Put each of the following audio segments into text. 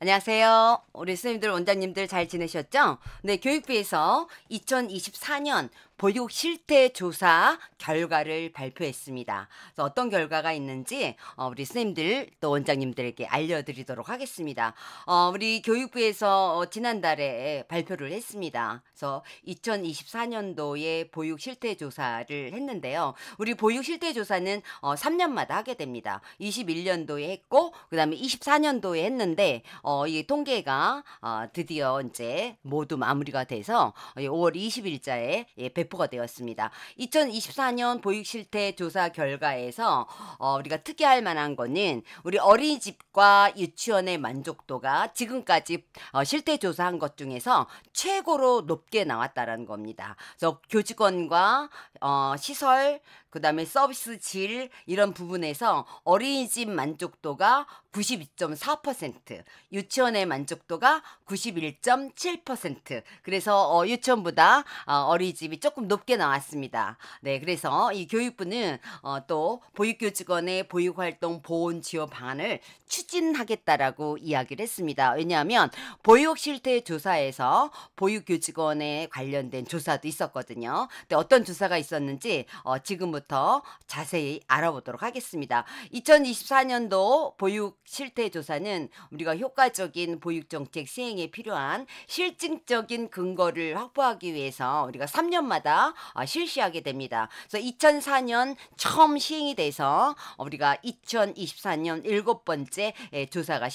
안녕하세요. 우리 선생님들, 원장님들 잘 지내셨죠? 네, 교육부에서 2024년 보육 실태 조사 결과를 발표했습니다. 그래서 어떤 결과가 있는지 우리 선생님들 또 원장님들에게 알려드리도록 하겠습니다. 우리 교육부에서 지난달에 발표를 했습니다. 그래서 2024년도에 보육 실태 조사를 했는데요. 우리 보육 실태 조사는 3년마다 하게 됩니다. 21년도에 했고, 그 다음에 24년도에 했는데, 이 통계가 드디어 이제 모두 마무리가 돼서 5월 20일자에 배포가 되었습니다. 2024년 보육 실태 조사 결과에서 우리가 특이할 만한 거는 우리 어린이집과 유치원의 만족도가 지금까지 실태 조사한 것 중에서 최고로 높게 나왔다라는 겁니다. 그래서 교직원과 시설, 그다음에 서비스 질 이런 부분에서 어린이집 만족도가 92.4%, 유치원의 만족도가 91.7%. 그래서 유치원보다 어린이집이 조금 높게 나왔습니다. 네, 그래서 이 교육부는 또 보육교직원의 보육활동 보온 지원 방안을 추진하겠다라고 이야기를 했습니다. 왜냐하면 보육실태 조사에서 보육교직원에 관련된 조사도 있었거든요. 근데 어떤 조사가 있었는지 지금부터 자세히 알아보도록 하겠습니다. 2024년도 보육실태조사는 우리가 효과적인 보육정책 시행에 필요한 실증적인 근거를 확보하기 위해서 우리가 3년마다 실시하게 됩니다. 그래서 2004년 처음 시행이 돼서 우리가 2024년 7번째 조사가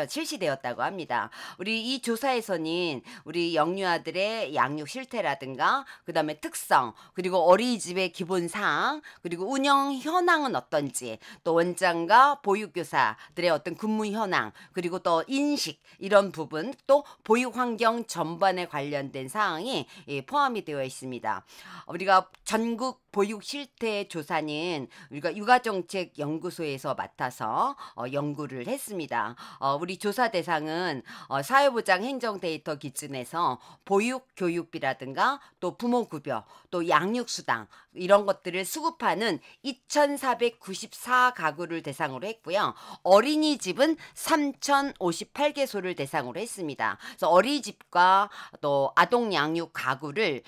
실시되었다고 합니다. 우리 이 조사에서는 우리 영유아들의 양육 실태라든가 그다음에 특성, 그리고 어린이집의 기본 사항, 그리고 운영 현황은 어떤지, 또 원장과 보육교사들의 어떤 근무 현황, 그리고 또 인식 이런 부분, 또 보육 환경 전반에 관련된 사항이 포함이 되어 있습니다. 우리가 전국 보육 실태 조사는 우리가 육아정책연구소에서 맡아서 연구를 했습니다. 우리 조사 대상은 사회보장 행정 데이터 기준에서 보육 교육비라든가 또 부모급여, 또 양육수당 이런 것들을 수급하는 2,494가구를 대상으로 했고요. 어린이집은 3,058개소를 대상으로 했습니다. 그래서 어린이집과 또 아동 양육 가구를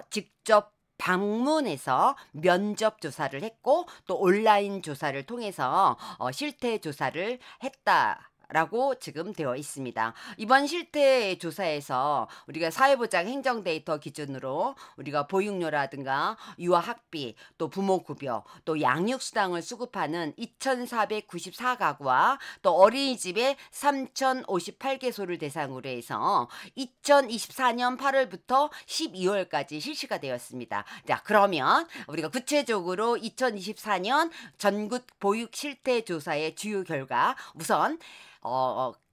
직접 방문해서 면접 조사를 했고 또 온라인 조사를 통해서 실태 조사를 했다. 라고 지금 되어 있습니다. 이번 실태 조사에서 우리가 사회보장 행정 데이터 기준으로 우리가 보육료라든가 유아학비, 또 부모급여, 또 양육수당을 수급하는 2,494가구와 또 어린이집의 3,058개소를 대상으로 해서 2024년 8월부터 12월까지 실시가 되었습니다. 자, 그러면 우리가 구체적으로 2024년 전국 보육 실태 조사의 주요 결과 우선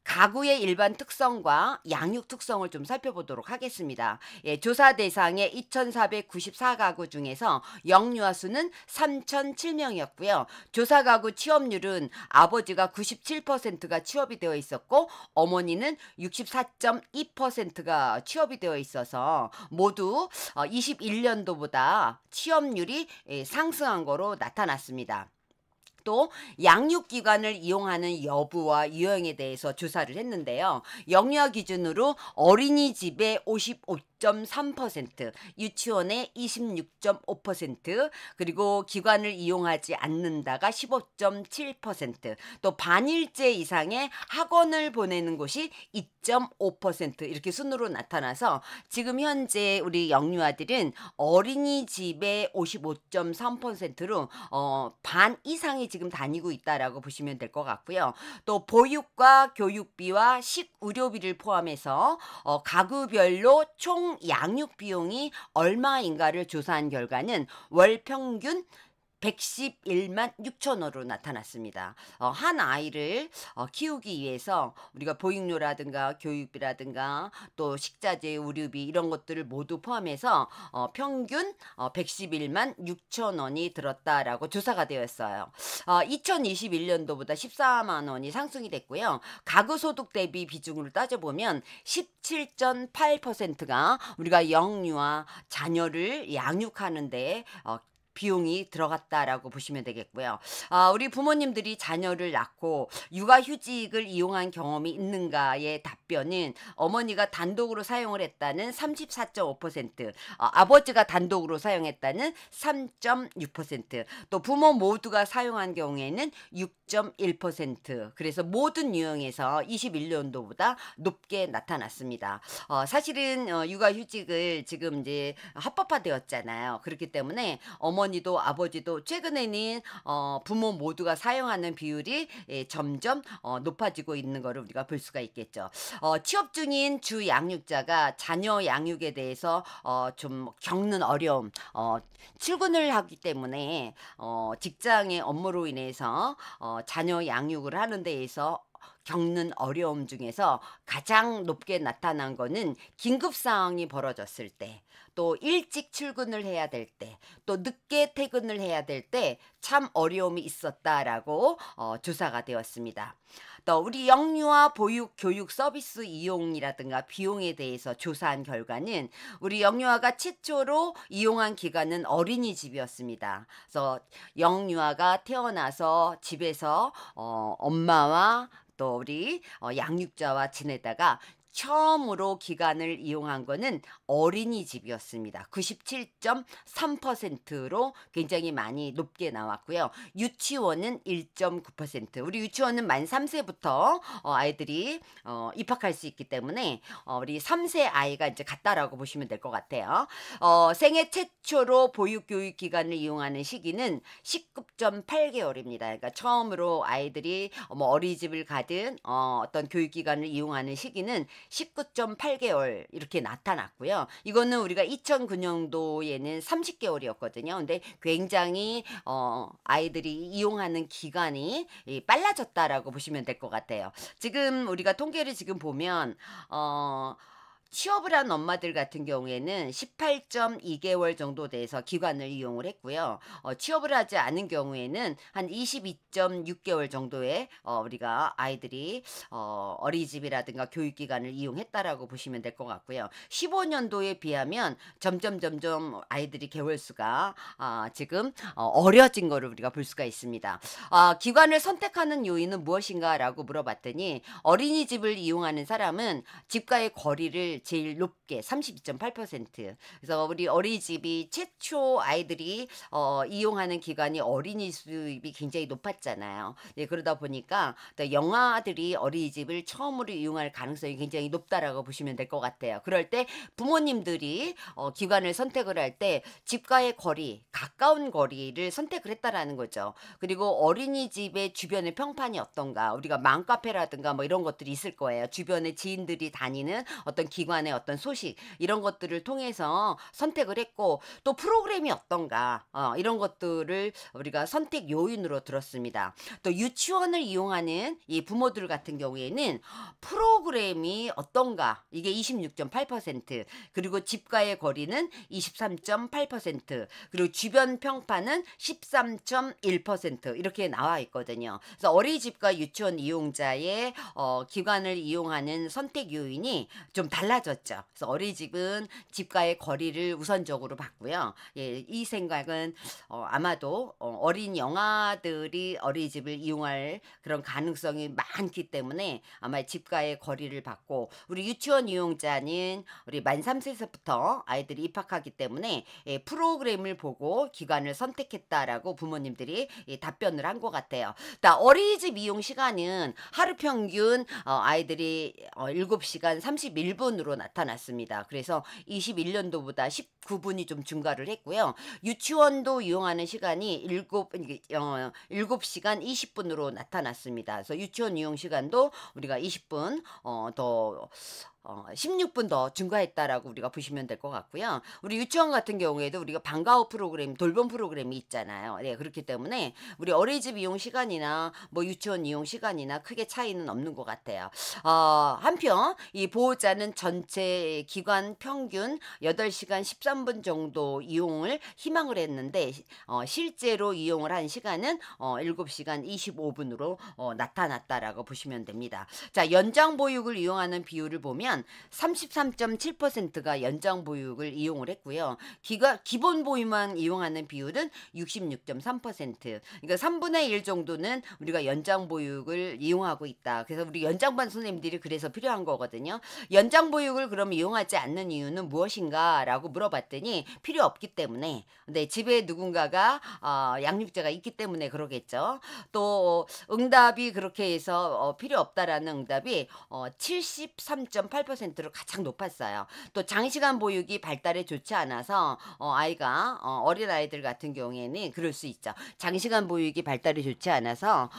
가구의 일반 특성과 양육 특성을 좀 살펴보도록 하겠습니다. 예, 조사 대상의 2,494가구 중에서 영유아 수는 3,007명이었고요. 조사 가구 취업률은 아버지가 97%가 취업이 되어 있었고 어머니는 64.2%가 취업이 되어 있어서 모두 21년도보다 취업률이 상승한 거로 나타났습니다. 또 양육기관을 이용하는 여부와 유형에 대해서 조사를 했는데요. 영유아 기준으로 어린이집의 55.3%, 유치원의 26.5%, 그리고 기관을 이용하지 않는다가 15.7%, 또 반일제 이상의 학원을 보내는 곳이 2.5% 이렇게 순으로 나타나서 지금 현재 우리 영유아들은 어린이집의 55.3%로 반 이상이 지금 다니고 있다라고 보시면 될 것 같고요. 또 보육과 교육비와 식의료비를 포함해서 가구별로 총 양육 비용이 얼마인가를 조사한 결과는 월 평균 111만 6천 원으로 나타났습니다. 한 아이를 키우기 위해서 우리가 보육료라든가 교육비라든가 또 식자재, 의료비 이런 것들을 모두 포함해서 평균 111만 6천 원이 들었다라고 조사가 되었어요. 2021년도보다 14만 원이 상승이 됐고요. 가구 소득 대비 비중으로 따져보면 17.8%가 우리가 영유아 자녀를 양육하는데 비용이 들어갔다라고 보시면 되겠고요. 우리 부모님들이 자녀를 낳고 육아휴직을 이용한 경험이 있는가의 답변은 어머니가 단독으로 사용을 했다는 34.5%, 아버지가 단독으로 사용했다는 3.6%, 또 부모 모두가 사용한 경우에는 6.1%, 그래서 모든 유형에서 21년도보다 높게 나타났습니다. 사실은 육아휴직을 지금 이제 합법화되었잖아요. 그렇기 때문에 어머니도 아버지도 최근에는 부모 모두가 사용하는 비율이 점점 높아지고 있는 것을 우리가 볼 수가 있겠죠. 취업 중인 주 양육자가 자녀 양육에 대해서 좀 겪는 어려움, 출근을 하기 때문에 직장의 업무로 인해서 자녀 양육을 하는 데에서 겪는 어려움 중에서 가장 높게 나타난 거는 긴급 상황이 벌어졌을 때, 또 일찍 출근을 해야 될 때, 또 늦게 퇴근을 해야 될 때 참 어려움이 있었다라고 조사가 되었습니다. 또 우리 영유아 보육 교육 서비스 이용이라든가 비용에 대해서 조사한 결과는 우리 영유아가 최초로 이용한 기관은 어린이집이었습니다. 그래서 영유아가 태어나서 집에서 엄마와 또 우리 양육자와 지내다가 처음으로 기간을 이용한 거는 어린이집이었습니다. 97.3%로 굉장히 많이 높게 나왔고요. 유치원은 1.9%. 우리 유치원은 만 3세부터 아이들이 입학할 수 있기 때문에 우리 3세 아이가 이제 같다라고 보시면 될 것 같아요. 생애 최초로 보육교육 기간을 이용하는 시기는 19.8개월입니다. 그러니까 처음으로 아이들이 뭐 어린이집을 가든 어떤 교육기관을 이용하는 시기는 19.8개월 이렇게 나타났고요. 이거는 우리가 2009년도에는 30개월이었거든요. 근데 굉장히 아이들이 이용하는 기간이 빨라졌다라고 보시면 될 것 같아요. 지금 우리가 통계를 지금 보면 취업을 한 엄마들 같은 경우에는 18.2개월 정도 돼서 기관을 이용을 했고요. 취업을 하지 않은 경우에는 한 22.6개월 정도의 우리가 아이들이 어린이집이라든가 교육기관을 이용했다라고 보시면 될 것 같고요. 15년도에 비하면 점점 아이들이 개월 수가 지금 어려진 거를 우리가 볼 수가 있습니다. 기관을 선택하는 요인은 무엇인가라고 물어봤더니 어린이집을 이용하는 사람은 집과의 거리를 제일 높게 32.8%. 그래서 우리 어린이집이 최초 아이들이 이용하는 기간이 어린이집이 굉장히 높았잖아요. 네, 그러다 보니까 또 영아들이 어린이집을 처음으로 이용할 가능성이 굉장히 높다라고 보시면 될 것 같아요. 그럴 때 부모님들이 기관을 선택을 할 때 집과의 거리, 가까운 거리를 선택을 했다라는 거죠. 그리고 어린이집의 주변의 평판이 어떤가, 우리가 맘카페라든가 뭐 이런 것들이 있을 거예요. 주변에 지인들이 다니는 어떤 기관의 어떤 소식, 이런 것들을 통해서 선택을 했고, 또 프로그램이 어떤가, 이런 것들을 우리가 선택 요인으로 들었습니다. 또 유치원을 이용하는 이 부모들 같은 경우에는 프로그램이 어떤가, 이게 26.8%, 그리고 집과의 거리는 23.8%, 그리고 주변 평판은 13.1% 이렇게 나와 있거든요. 그래서 어린이집과 유치원 이용자의 기관을 이용하는 선택 요인이 좀 달라졌죠. 그래서 어린이집은 집과의 거리를 우선적으로 봤고요. 예, 이 생각은 아마도 어린 영아들이 어린이집을 이용할 그런 가능성이 많기 때문에 아마 집과의 거리를 봤고, 우리 유치원 이용자는 우리 만 3세부터 아이들이 입학하기 때문에 프로그램을 보고 기관을 선택했다라고 부모님들이 답변을 한 것 같아요. 어린이집 이용 시간은 하루 평균 아이들이 7시간 31분으로 나타났습니다. 그래서 21년도보다 19분이 좀 증가를 했고요. 유치원도 이용하는 시간이 7시간 20분으로 나타났습니다. 그래서 유치원 이용 시간도 우리가 20분 더 16분 더 증가했다라고 우리가 보시면 될 것 같고요. 우리 유치원 같은 경우에도 우리가 방과후 프로그램, 돌봄 프로그램이 있잖아요. 네, 그렇기 때문에 우리 어린이집 이용 시간이나 뭐 유치원 이용 시간이나 크게 차이는 없는 것 같아요. 한편 이 보호자는 전체 기관 평균 8시간 13분 정도 이용을 희망을 했는데 실제로 이용을 한 시간은 7시간 25분으로 나타났다라고 보시면 됩니다. 자, 연장 보육을 이용하는 비율을 보면 보면 33.7%가 연장 보육을 이용을 했고요. 기본 보육만 이용하는 비율은 66.3%. 그러니까 3분의 1 정도는 우리가 연장 보육을 이용하고 있다. 그래서 우리 연장반 선생님들이 그래서 필요한 거거든요. 연장 보육을 그럼 이용하지 않는 이유는 무엇인가라고 물어봤더니 필요 없기 때문에. 네, 집에 누군가가 양육자가 있기 때문에 그러겠죠. 또 응답이 그렇게 해서 필요 없다라는 응답이 73.8%로 가장 높았어요. 또 장시간 보육이 발달에 좋지 않아서 아이가 어린아이들 같은 경우에는 그럴 수 있죠. 장시간 보육이 발달이 좋지 않아서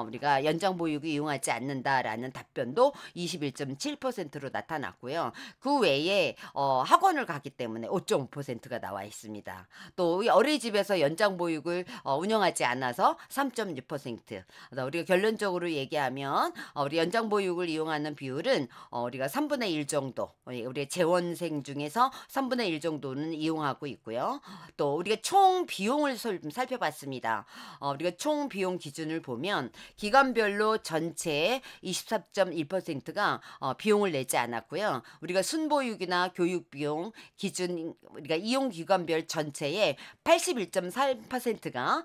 우리가 연장 보육을 이용하지 않는다라는 답변도 21.7%로 나타났고요. 그 외에 학원을 가기 때문에 5.5%가 나와 있습니다. 또 어린이집에서 연장 보육을 운영하지 않아서 3.6%. 우리가 결론적으로 얘기하면 우리 연장 보육을 이용하는 비율은 우리가 3분의 1 정도, 우리 재원생 중에서 3분의 1 정도는 이용하고 있고요. 또 우리가 총 비용을 살펴봤습니다. 우리가 총 비용 기준을 보면 기관별로 전체 24.1%가 비용을 내지 않았고요. 우리가 순보육이나 교육 비용 기준, 우리가 이용 기관별 전체의 81.3%가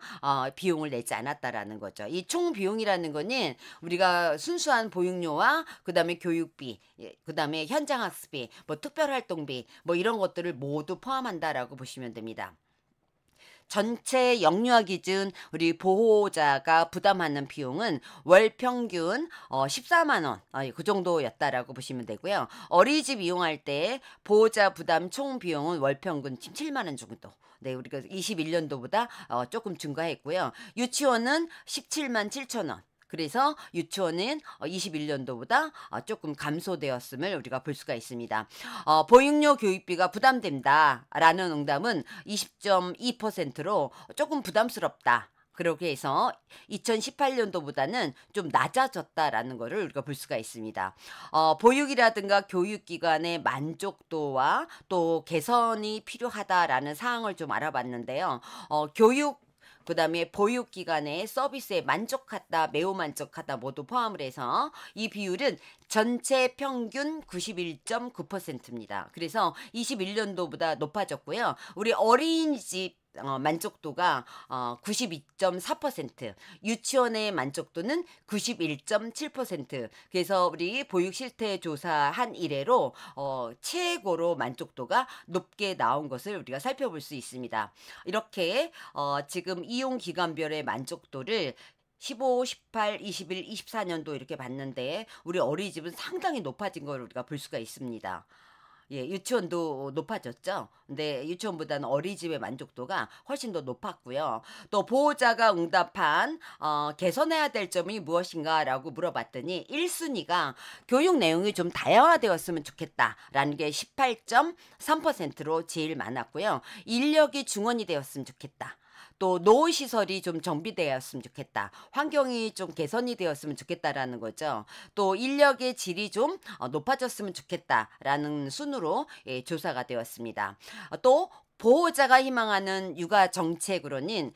비용을 내지 않았다라는 거죠. 이 총 비용이라는 거는 우리가 순수한 보육료와 그다음에 교육비, 그다음에 현장 학습비, 뭐 특별활동비, 뭐 이런 것들을 모두 포함한다라고 보시면 됩니다. 전체 영유아 기준 우리 보호자가 부담하는 비용은 월 평균 14만 원, 그 정도였다라고 보시면 되고요. 어린이집 이용할 때 보호자 부담 총 비용은 월 평균 7만 원 정도. 네, 우리가 21년도보다 조금 증가했고요. 유치원은 17만 7천 원. 그래서 유치원은 21년도보다 조금 감소되었음을 우리가 볼 수가 있습니다. 보육료 교육비가 부담된다라는 응답은 20.2%로 조금 부담스럽다. 그렇게 해서 2018년도보다는 좀 낮아졌다라는 것을 우리가 볼 수가 있습니다. 보육이라든가 교육기관의 만족도와 또 개선이 필요하다라는 사항을 좀 알아봤는데요. 그다음에 보육기관의 서비스에 만족하다, 매우 만족하다 모두 포함을 해서 이 비율은 전체 평균 91.9%입니다. 그래서 21년도보다 높아졌고요. 우리 어린이집 만족도가 92.4%, 유치원의 만족도는 91.7%. 그래서 우리 보육 실태 조사한 이래로 최고로 만족도가 높게 나온 것을 우리가 살펴볼 수 있습니다. 이렇게 지금 이용 기관별의 만족도를 15, 18, 21, 24년도 이렇게 봤는데 우리 어린이집은 상당히 높아진 걸 우리가 볼 수가 있습니다. 예, 유치원도 높아졌죠. 근데 유치원보다는 어린이집의 만족도가 훨씬 더 높았고요. 또 보호자가 응답한 개선해야 될 점이 무엇인가라고 물어봤더니 1순위가 교육 내용이 좀 다양화되었으면 좋겠다라는 게 18.3%로 제일 많았고요. 인력이 중원이 되었으면 좋겠다. 또 노후시설이 좀 정비되었으면 좋겠다. 환경이 좀 개선이 되었으면 좋겠다라는 거죠. 또 인력의 질이 좀 높아졌으면 좋겠다라는 순으로 조사가 되었습니다. 또 보호자가 희망하는 육아 정책으로는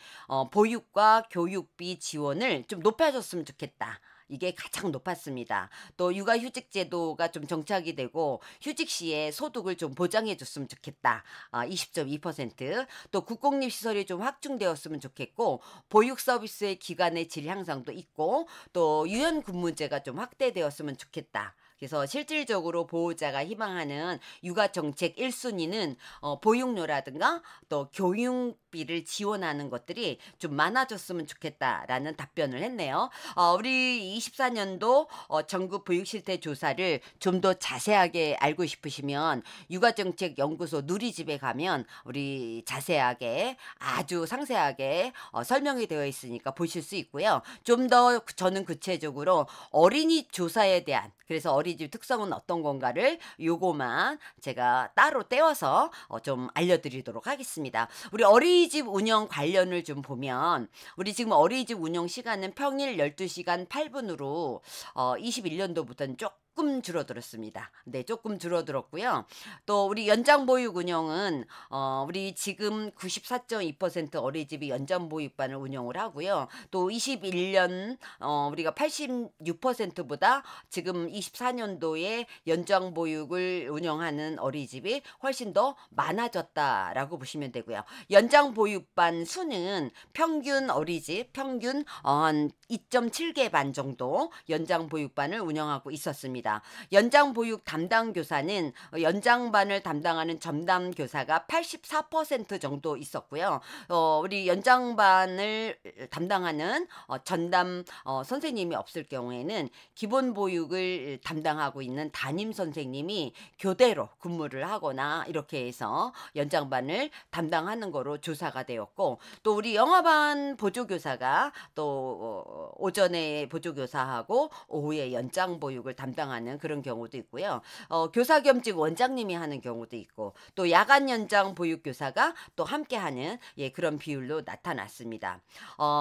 보육과 교육비 지원을 좀 높여줬으면 좋겠다. 이게 가장 높았습니다. 또 육아휴직 제도가 좀 정착이 되고 휴직 시에 소득을 좀 보장해 줬으면 좋겠다. 20.2%. 또 국공립시설이 좀 확충되었으면 좋겠고 보육 서비스의 기관의 질 향상도 있고 또 유연근무제가 좀 확대되었으면 좋겠다. 그래서 실질적으로 보호자가 희망하는 육아정책 1순위는 보육료라든가 또 교육비를 지원하는 것들이 좀 많아졌으면 좋겠다라는 답변을 했네요. 우리 24년도 전국 보육실태 조사를 좀 더 자세하게 알고 싶으시면 육아정책연구소 누리집에 가면 우리 자세하게 아주 상세하게 설명이 되어 있으니까 보실 수 있고요. 좀 더 저는 구체적으로 어린이 조사에 대한 그래서 어린이집 특성은 어떤 건가를 요거만 제가 따로 떼어서 좀 알려드리도록 하겠습니다. 우리 어린이집 운영 관련을 좀 보면 우리 지금 어린이집 운영 시간은 평일 12시간 8분으로 21년도부터는 조금 줄어들었습니다. 네, 조금 줄어들었고요. 또 우리 연장 보육 운영은 우리 지금 94.2% 어린이집이 연장 보육반을 운영을 하고요. 또 21년 우리가 86%보다 지금 24년도에 연장 보육을 운영하는 어린이집이 훨씬 더 많아졌다라고 보시면 되고요. 연장 보육반 수는 평균 어린이집 평균 한 2.7개 반 정도 연장 보육반을 운영하고 있었습니다. 연장 보육 담당 교사는 연장반을 담당하는 전담 교사가 84% 정도 있었고요. 우리 연장반을 담당하는 전담 선생님이 없을 경우에는 기본 보육을 담당하고 있는 담임 선생님이 교대로 근무를 하거나 이렇게 해서 연장반을 담당하는 거로 조사가 되었고, 또 우리 영어반 보조교사가 또 오전에 보조교사하고 오후에 연장 보육을 담당하는 그런 경우도 있고요. 교사 겸직 원장님이 하는 경우도 있고, 또 야간 연장 보육교사가 또 함께하는 그런 비율로 나타났습니다.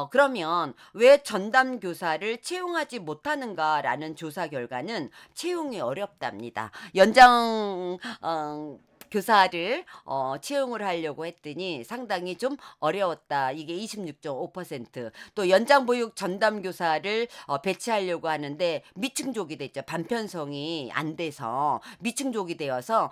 그러면 왜 전담 교사를 채용하지 못하는가라는 조사 결과는 채용이 어렵답니다. 연장 교사를 채용을 하려고 했더니 상당히 좀 어려웠다. 이게 26.5%. 또 연장보육 전담교사를 배치하려고 하는데 미층족이 됐죠. 반편성이 안 돼서 미층족이 되어서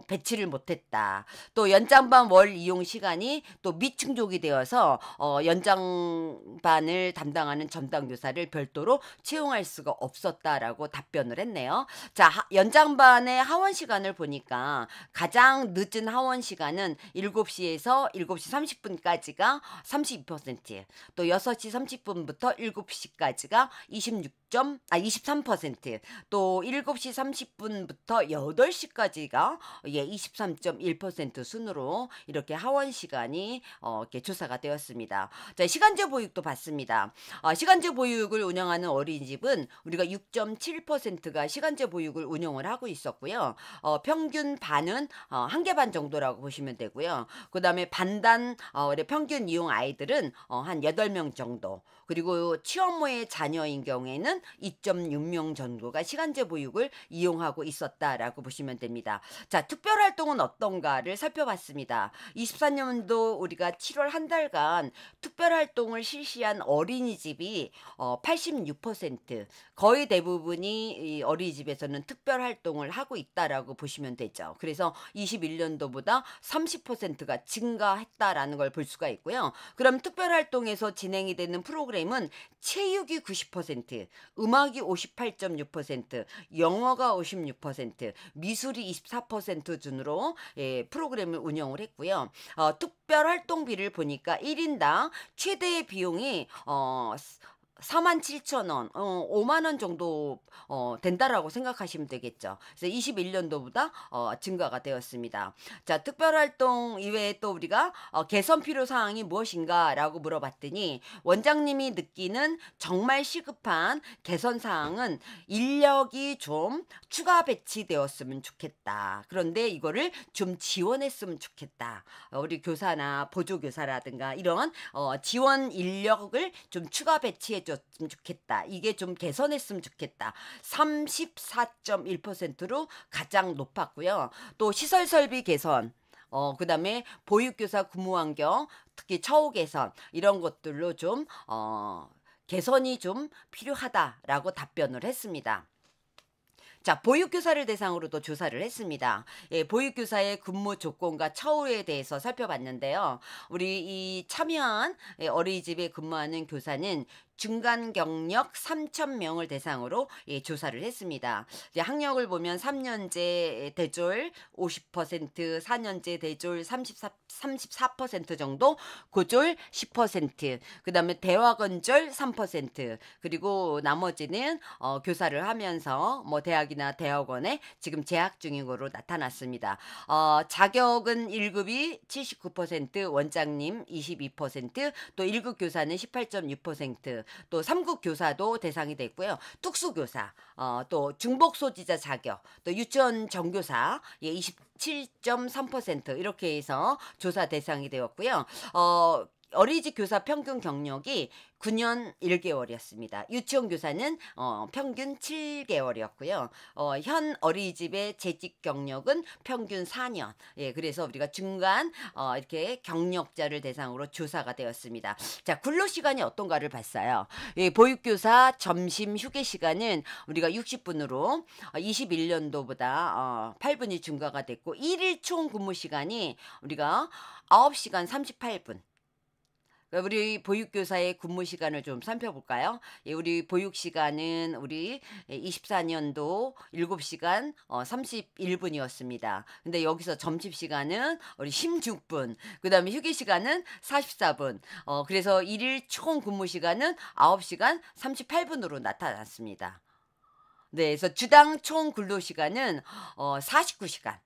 배치를 못했다. 또 연장반 월 이용 시간이 또 미층족이 되어서 연장반을 담당하는 전담교사를 별도로 채용할 수가 없었다라고 답변을 했네요. 자, 연장반의 하원 시간을 보니까 가장 늦은 하원 시간은 7시에서 7시 30분까지가 32%, 또 6시 30분부터 7시까지가 23%, 또 7시 30분부터 8시까지가 23.1% 순으로 이렇게 하원 시간이 이렇게 조사가 되었습니다. 자, 시간제 보육도 봤습니다. 시간제 보육을 운영하는 어린이집은 우리가 6.7%가 시간제 보육을 운영을 하고 있었고요. 평균 반은 1개 반 정도라고 보시면 되고요. 그 다음에 반단 평균 이용 아이들은 한 8명 정도, 그리고 취업모의 자녀인 경우에는 2.6명 정도가 시간제 보육을 이용하고 있었다라고 보시면 됩니다. 자, 특별활동은 어떤가를 살펴봤습니다. 24년도 우리가 7월 한 달간 특별활동을 실시한 어린이집이 86%, 거의 대부분이 이 어린이집에서는 특별활동을 하고 있다라고 보시면 되죠. 그래서 21년도보다 30%가 증가했다라는 걸 볼 수가 있고요. 그럼 특별활동에서 진행이 되는 프로그램은 체육이 90%, 음악이 58.6%, 영어가 56%, 미술이 24% 준으로 프로그램을 운영을 했고요. 특별활동비를 보니까 1인당 최대 비용이 47,000원, 5만 원 정도 된다라고 생각하시면 되겠죠. 그래서 21년도보다 증가가 되었습니다. 자, 특별활동 이외에 또 우리가 개선 필요 사항이 무엇인가라고 물어봤더니 원장님이 느끼는 정말 시급한 개선 사항은 인력이 좀 추가 배치되었으면 좋겠다. 그런데 이거를 좀 지원했으면 좋겠다. 우리 교사나 보조교사라든가 이런 지원 인력을 좀 추가 배치해 줬으면 좋겠다. 이게 좀 개선했으면 좋겠다. 34.1%로 가장 높았고요. 또 시설 설비 개선, 그 다음에 보육교사 근무 환경, 특히 처우 개선, 이런 것들로 좀 개선이 좀 필요하다라고 답변을 했습니다. 자, 보육교사를 대상으로도 조사를 했습니다. 보육교사의 근무 조건과 처우에 대해서 살펴봤는데요. 우리 이 참여한 어린이집에 근무하는 교사는 중간 경력 3,000명을 대상으로 조사를 했습니다. 이제 학력을 보면 3년제 대졸 50%, 4년제 대졸 34% 정도, 고졸 10%, 그 다음에 대학원졸 3%, 그리고 나머지는 교사를 하면서 뭐 대학이나 대학원에 지금 재학 중인 거로 나타났습니다. 자격은 1급이 79%, 원장님 22%, 또 1급 교사는 18.6%, 또 3급 교사도 대상이 됐고요. 특수교사, 또 중복 소지자 자격, 또 유치원 정교사 27.3% 이렇게 해서 조사 대상이 되었고요. 어린이집 교사 평균 경력이 9년 1개월이었습니다. 유치원 교사는 평균 7개월이었고요. 현 어린이집의 재직 경력은 평균 4년. 예, 그래서 우리가 중간 이렇게 경력자를 대상으로 조사가 되었습니다. 자, 근로 시간이 어떤가를 봤어요. 예, 보육교사 점심 휴게 시간은 우리가 60분으로 21년도보다 8분이 증가가 됐고, 일일 총 근무 시간이 우리가 9시간 38분. 우리 보육교사의 근무 시간을 좀 살펴볼까요? 예, 우리 보육 시간은 우리 24년도 7시간 31분이었습니다. 근데 여기서 점심 시간은 우리 16분, 그다음에 휴게 시간은 44분. 그래서 일일 총 근무 시간은 9시간 38분으로 나타났습니다. 네, 그래서 주당 총 근로 시간은 49시간.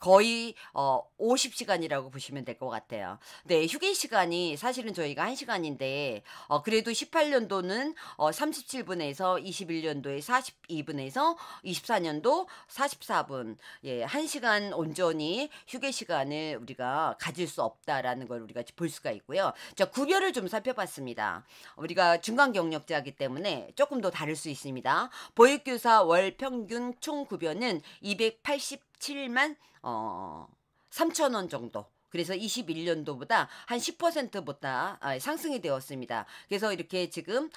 거의 50시간이라고 보시면 될 것 같아요. 네, 휴게 시간이 사실은 저희가 1시간인데 그래도 18년도는 37분에서 21년도에 42분에서 24년도 44분. 예, 1시간 온전히 휴게 시간을 우리가 가질 수 없다라는 걸 우리가 볼 수가 있고요. 자, 급여를 좀 살펴봤습니다. 우리가 중간 경력자이기 때문에 조금 더 다를 수 있습니다. 보육교사 월 평균 총 급여는 287만 3,000원 정도. 그래서 21년도보다 한 10%보다 상승이 되었습니다. 그래서 이렇게 지금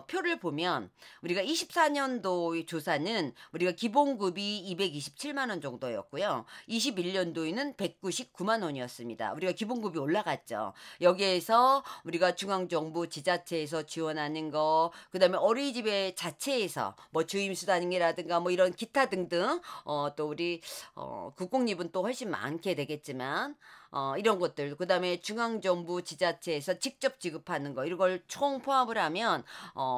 표를 보면 우리가 24년도의 조사는 우리가 기본급이 227만 원 정도였고요. 21년도에는 199만 원이었습니다. 우리가 기본급이 올라갔죠. 여기에서 우리가 중앙정부 지자체에서 지원하는 거, 그다음에 어린이집의 자체에서 뭐 주임수당이라든가 뭐 이런 기타 등등 또 우리 국공립은 또 훨씬 많게 되겠지만 이런 것들, 그다음에 중앙정부 지자체에서 직접 지급하는 거, 이런 걸 총 포함을 하면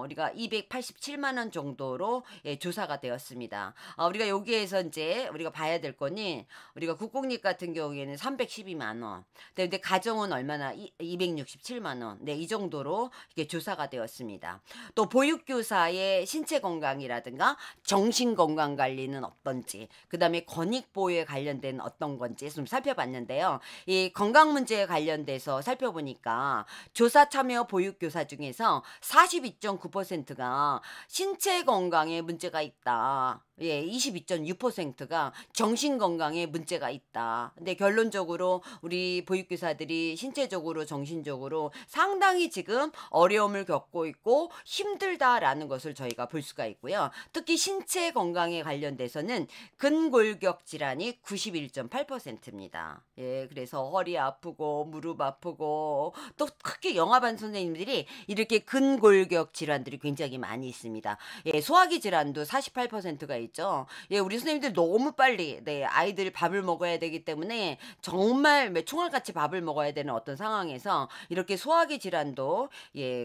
우리가 287만 원 정도로 조사가 되었습니다. 우리가 여기에서 이제 우리가 봐야 될 거니, 우리가 국공립 같은 경우에는 312만 원, 근데 가정은 얼마나 267만 원, 네, 이 정도로 이게 조사가 되었습니다. 또 보육교사의 신체 건강이라든가 정신 건강 관리는 어떤지, 그다음에 권익보호에 관련된 어떤 건지 좀 살펴봤는데요. 이 건강 문제에 관련돼서 살펴보니까 조사 참여 보육교사 중에서 42.9%가 신체 건강에 문제가 있다. 예, 22.6%가 정신 건강에 문제가 있다. 근데 결론적으로 우리 보육교사들이 신체적으로 정신적으로 상당히 지금 어려움을 겪고 있고 힘들다라는 것을 저희가 볼 수가 있고요. 특히 신체 건강에 관련돼서는 근골격 질환이 91.8%입니다. 예, 그래서 허리 아프고 무릎 아프고 또 특히 영아반 선생님들이 이렇게 근골격 질환들이 굉장히 많이 있습니다. 예, 소화기 질환도 48%가 있죠. 예, 우리 선생님들 너무 빨리 아이들 밥을 먹어야 되기 때문에 정말 총알같이 밥을 먹어야 되는 어떤 상황에서 이렇게 소화기 질환도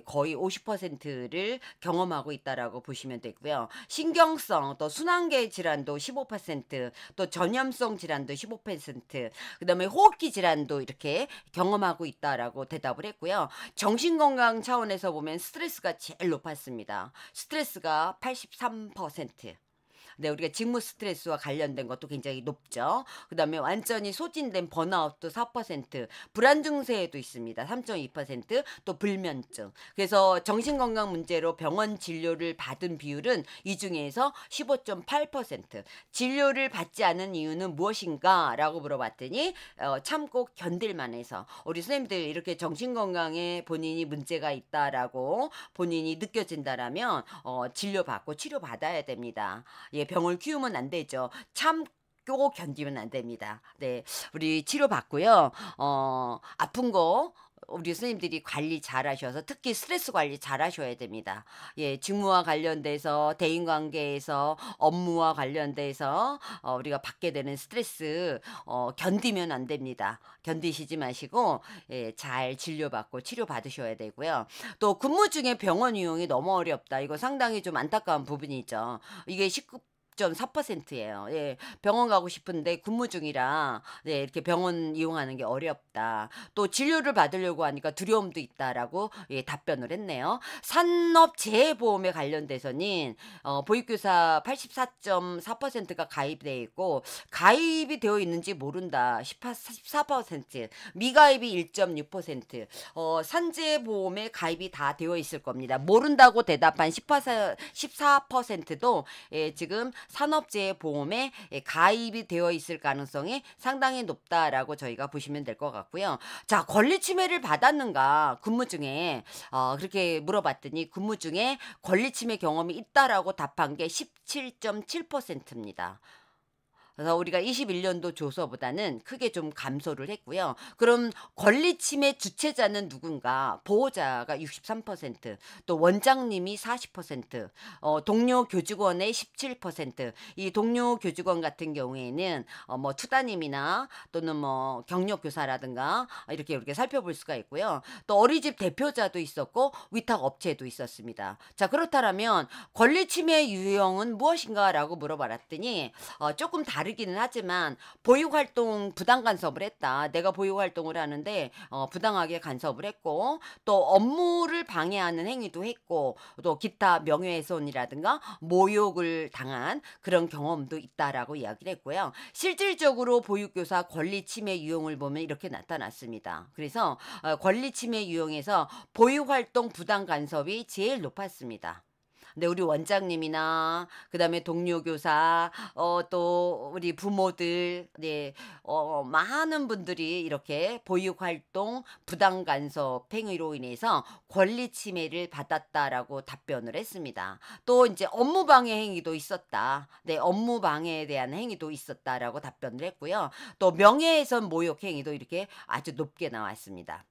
거의 50%를 경험하고 있다라고 보시면 되고요. 신경성 또 순환계 질환도 15%, 또 전염성 질환도 15%, 그다음에 호흡기 질환도 이렇게 경험하고 있다라고 대답을 했고요. 정신건강 차원에서 보면 스트레스가 제일 높았습니다. 스트레스가 83%. 네, 우리가 직무 스트레스와 관련된 것도 굉장히 높죠. 그다음에 완전히 소진된 번아웃도 4%, 불안 증세도 있습니다. 3.2%, 또 불면증. 그래서 정신건강 문제로 병원 진료를 받은 비율은 이 중에서 15.8%. 진료를 받지 않은 이유는 무엇인가라고 물어봤더니 참고 견딜만 해서, 우리 선생님들 이렇게 정신건강에 본인이 문제가 있다라고 본인이 느껴진다라면 진료받고 치료받아야 됩니다. 예, 병을 키우면 안 되죠. 참고 견디면 안 됩니다. 네, 우리 치료받고요. 아픈 거 우리 선생님들이 관리 잘 하셔서, 특히 스트레스 관리 잘 하셔야 됩니다. 예, 직무와 관련돼서, 대인관계에서, 업무와 관련돼서 우리가 받게 되는 스트레스 견디면 안 됩니다. 견디시지 마시고 잘 진료받고 치료받으셔야 되고요. 또 근무 중에 병원 이용이 너무 어렵다. 이거 상당히 좀 안타까운 부분이죠. 이게 40.4%예요. 예. 병원 가고 싶은데 근무 중이라 네 이렇게 병원 이용하는 게 어렵다. 또 진료를 받으려고 하니까 두려움도 있다라고 예 답변을 했네요. 산업재해보험에 관련돼서는 보육교사 84.4%가 가입돼 있고 가입이 되어 있는지 모른다. 14%, 미가입이 1.6%, 산재보험에 가입이 다 되어 있을 겁니다. 모른다고 대답한 14%도 예, 지금 산업재해보험에 예, 가입이 되어 있을 가능성이 상당히 높다라고 저희가 보시면 될 것 같고요. 자, 권리침해를 받았는가 근무 중에 그렇게 물어봤더니 근무 중에 권리침해 경험이 있다라고 답한 게 17.7%입니다. 그래서 우리가 21년도 조서보다는 크게 좀 감소를 했고요. 그럼 권리침해 주체자는 누군가? 보호자가 63%, 또 원장님이 40%, 동료 교직원의 17%. 이 동료 교직원 같은 경우에는 뭐 투다님이나 또는 뭐 경력교사라든가 이렇게 살펴볼 수가 있고요. 또 어린이집 대표자도 있었고 위탁 업체도 있었습니다. 자, 그렇다면 권리침해 유형은 무엇인가라고 물어봤더니 조금 다르기는 하지만 보육활동 부당 간섭을 했다. 내가 보육활동을 하는데 부당하게 간섭을 했고 또 업무를 방해하는 행위도 했고 또 기타 명예훼손이라든가 모욕을 당한 그런 경험도 있다라고 이야기를 했고요. 실질적으로 보육교사 권리침해 유형을 보면 이렇게 나타났습니다. 그래서 권리침해 유형에서 보육활동 부당 간섭이 제일 높았습니다. 근데 우리 원장님이나 그다음에 동료 교사 또 우리 부모들 네 많은 분들이 이렇게 보육 활동 부당 간섭 행위로 인해서 권리 침해를 받았다라고 답변을 했습니다. 또 이제 업무 방해 행위도 있었다. 네, 업무 방해에 대한 행위도 있었다라고 답변을 했고요. 또 명예훼손 모욕 행위도 이렇게 아주 높게 나왔습니다.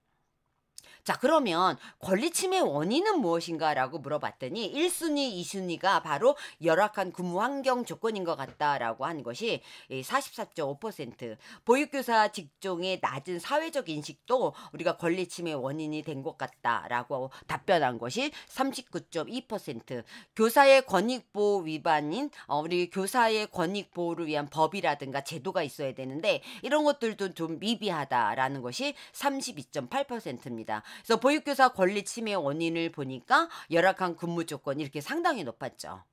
자, 그러면 권리침해 원인은 무엇인가라고 물어봤더니 1순위, 2순위가 바로 열악한 근무 환경 조건인 것 같다라고 한 것이 44.5%, 보육교사 직종의 낮은 사회적 인식도 우리가 권리침해 원인이 된 것 같다라고 답변한 것이 39.2%, 교사의 권익보호 위반인 우리 교사의 권익보호를 위한 법이라든가 제도가 있어야 되는데 이런 것들도 좀 미비하다라는 것이 32.8%입니다. 그래서 보육교사 권리 침해 원인을 보니까 열악한 근무 조건 이렇게 상당히 높았죠.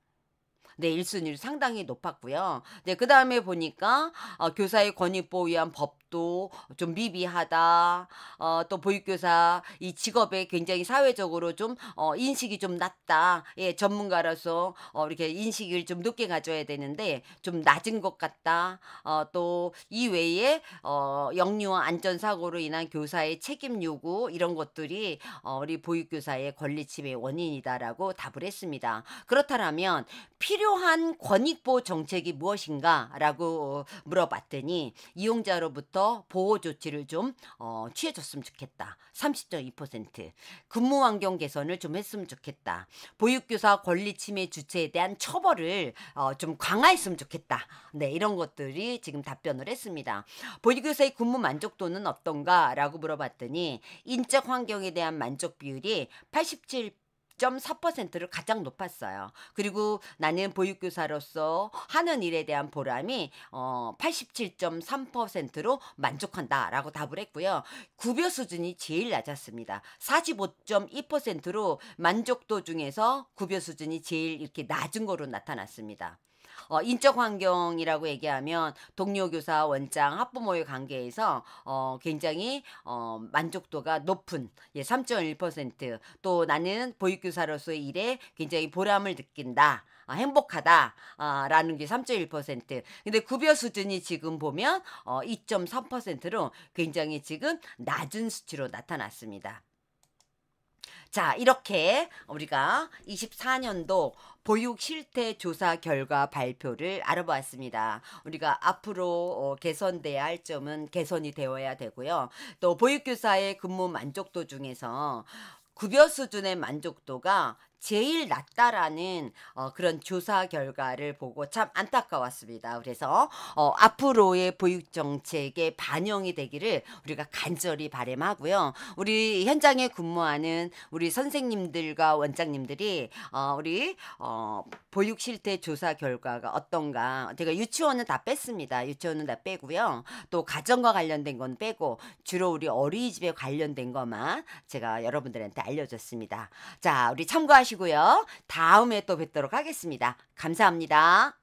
네, 1순위로 상당히 높았고요. 네, 그다음에 보니까 교사의 권익보호 위한 법도 좀 미비하다. 또 보육교사 이 직업에 굉장히 사회적으로 좀 인식이 좀 낮다. 예, 전문가로서 이렇게 인식을 좀 높게 가져야 되는데 좀 낮은 것 같다. 또 이외에 역류와 안전사고로 인한 교사의 책임 요구 이런 것들이 우리 보육교사의 권리 침해 원인이다라고 답을 했습니다. 그렇다면 필요한 권익보호 정책이 무엇인가라고 물어봤더니 이용자로부터 보호 조치를 좀 취해줬으면 좋겠다. 30.2%. 근무 환경 개선을 좀 했으면 좋겠다. 보육교사 권리 침해 주체에 대한 처벌을 좀 강화했으면 좋겠다. 네, 이런 것들이 지금 답변을 했습니다. 보육교사의 근무 만족도는 어떤가라고 물어봤더니 인적 환경에 대한 만족 비율이 87.4%를 가장 높았어요. 그리고 나는 보육교사로서 하는 일에 대한 보람이 87.3%로 만족한다라고 답을 했고요. 급여 수준이 제일 낮았습니다. 45.2%로 만족도 중에서 급여 수준이 제일 이렇게 낮은 거로 나타났습니다. 인적 환경이라고 얘기하면 동료 교사, 원장, 학부모의 관계에서 굉장히 만족도가 높은 3.1%, 또 나는 보육교사로서의 일에 굉장히 보람을 느낀다. 행복하다 라는 게 3.1%. 근데 급여 수준이 지금 보면 2.3%로 굉장히 지금 낮은 수치로 나타났습니다. 자, 이렇게 우리가 24년도 보육 실태 조사 결과 발표를 알아보았습니다. 우리가 앞으로 개선돼야 할 점은 개선이 되어야 되고요. 또 보육교사의 근무 만족도 중에서 급여 수준의 만족도가 제일 낮다라는 그런 조사 결과를 보고 참 안타까웠습니다. 그래서 앞으로의 보육 정책에 반영이 되기를 우리가 간절히 바람하고요. 우리 현장에 근무하는 우리 선생님들과 원장님들이 우리 보육 실태 조사 결과가 어떤가. 제가 유치원은 다 뺐습니다. 유치원은 다 빼고요. 또 가정과 관련된 건 빼고 주로 우리 어린이집에 관련된 것만 제가 여러분들한테 알려줬습니다. 자, 우리 참고하시고요. 다음에 또 뵙도록 하겠습니다. 감사합니다.